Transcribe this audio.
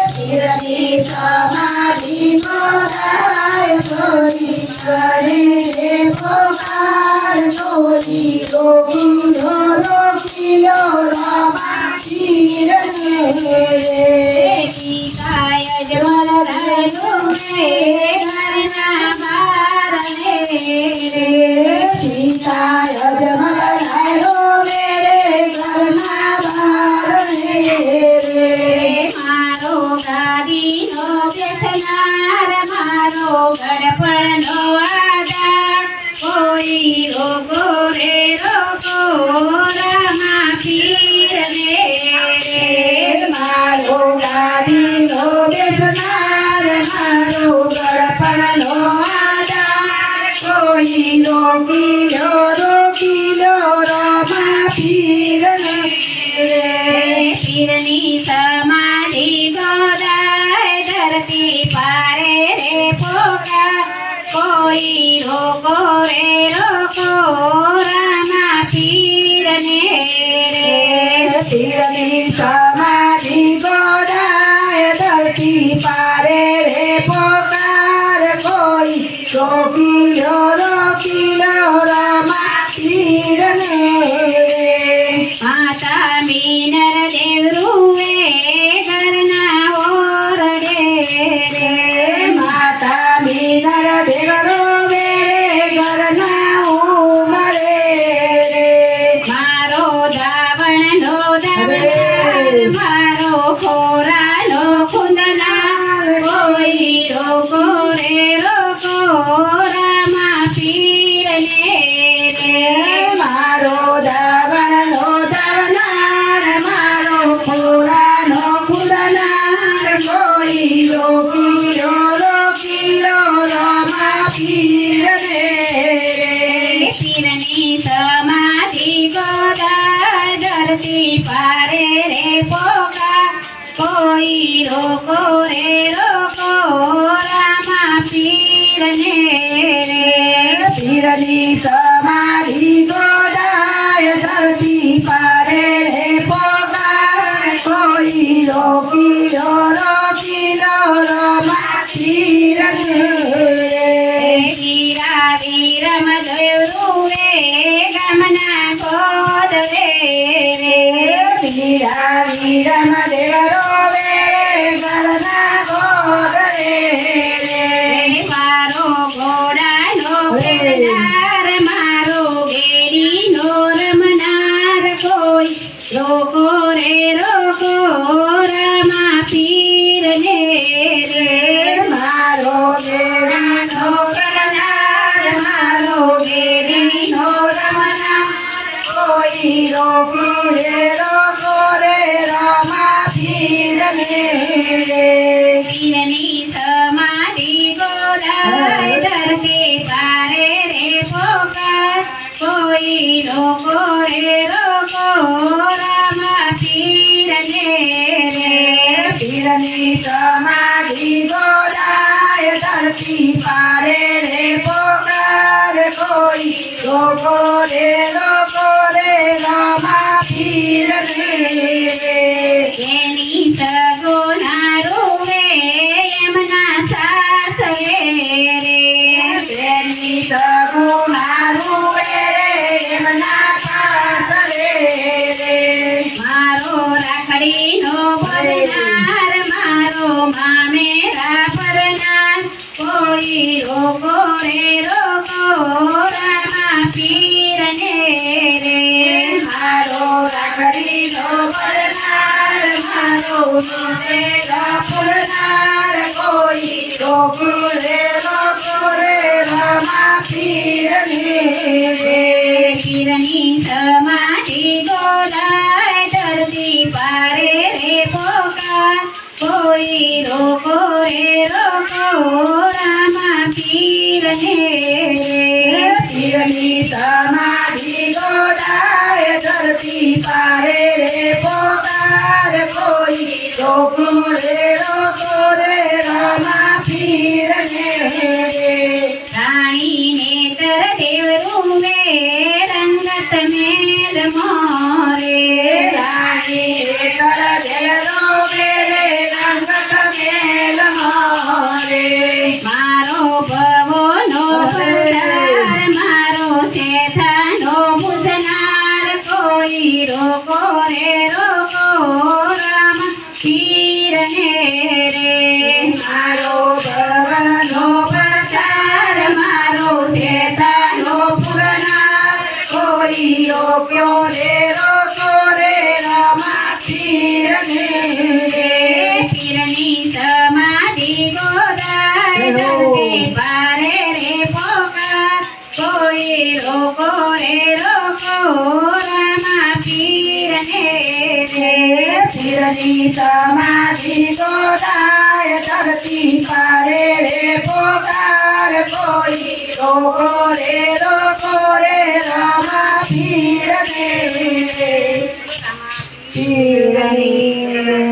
પીરની સમાધિ ગોરાય ગોરી કરે રે પોકાર ગોરી રોકીલો રોકીલો રમા પીરને રે પિતાય જમલ રાયુ રે ઘરના બારને રે પિતાય જમલ રાયુ રે ઘરના બારને રે મારો ગાદીનો બેસનાર મારો ગડપણનો આધાર કોઈ રોગો રે રોગો રામા પીરને રે મારો ગાદીનો બેસનાર મારો ગળપણનો આધાર કોઈ રોકીલો રોકીલો રમા પીરને રે પીરની સમાધિ ગોરાય ધરતી પારે રે પોકાર કોઈ રોકો રે રોકો રામા પીરને રે પીરની સમાધિ ગોરાય ધરતી પારે રે પોકાર કોઈ રોકીલો રોકીલો રમા પીરને રે માતા મીનર દેવરૂએ ઘરના ઓરડે રે માતા મીનર દેવરો રે ઘરના ઉમરે રે મારો ધાવણનો ધાવણાર મારો ખોરાનો ખુંદનાર કોઈ રોકો રે રોકો રામા પીરને રે મારો ધાવણનો ધાવનાર મારો ખોરાનો ખુદનાર કોઈ રોકીલો રોકીલો રમા પીરને રે પીરની સમાધિ ગોરાય ધરતી પારે રે પોકાર કોઈ રોકો રે રોકો રામા પીરને રે પીરની સમાધિ ગોરાય ધરતી પારે રે પોકાર કોઈ રોકીલો રોકીલો રમા પીરને રે પીરા વીરમ દેવરૂએ ગામના ગોદ રે પીરા વીરમ દેવરો રે ઘરના ગોદ રે મારો ઘોડાનો ફેરનાર મારો ગેડીનો રમનાર કોઈ રોકો રે રોકો રામા પીરને રે મારો ગેડીનો કરનાર મારો ગેડીનો રમનાર કોઈ રોકી રે રોકો રે રમા પીરને રે પીરની સમાધિ ગોરાય ધરતી પારે રે પોકાર કોઈ રોકો રે રોકો રામા પીરને રે પીરની સમાધિ ગોરાય ધરતી પારે રે પોકાર કોઈ રોકો રે રમા પીરને રે એની સગુના રૂવે એમના સાથ રે તેની સગુણારું રે એમના પાસરે રે મારો રાખડીનો ભરનાર મારો મામેરા પરનાર કોઈ રોકો રે રોકો રામા પીરને રે મારો રાખડીનો ભરનાર મારો મેરા ફૂલનાર કોઈ રોકો રે રમા પીરને રે પીરની સમાધિ ગોરાય ધરતી પારે રે પોકાર કોઈ રોકો રે રોકો રામા પીરને રે પીરની સમાધિ ગોરાય ધરતી પારે રે પોકાર કોઈ રોકો રે રમા પીરને રે રાણી નેતર દેવરૂવે રંગત મેલ મોરે રાણી કળ દેલો બેડે રંગત પીરને રે મારો ભવનો પ્રચાર મારો શેતાનો પુરનાર કોઈ રોક્યો રે રોકો રે રમા પીરને રે પીરની સમાધિ ગોદાય ધરતી પારે રે પોકાર કોઈ રોકો રે રોકો રામા પીરને રે પીરની સમાધિ ગોદાય ધરતી પારે રે પોકાર કોઈ રોકો રે રમા પીરને રે પીરની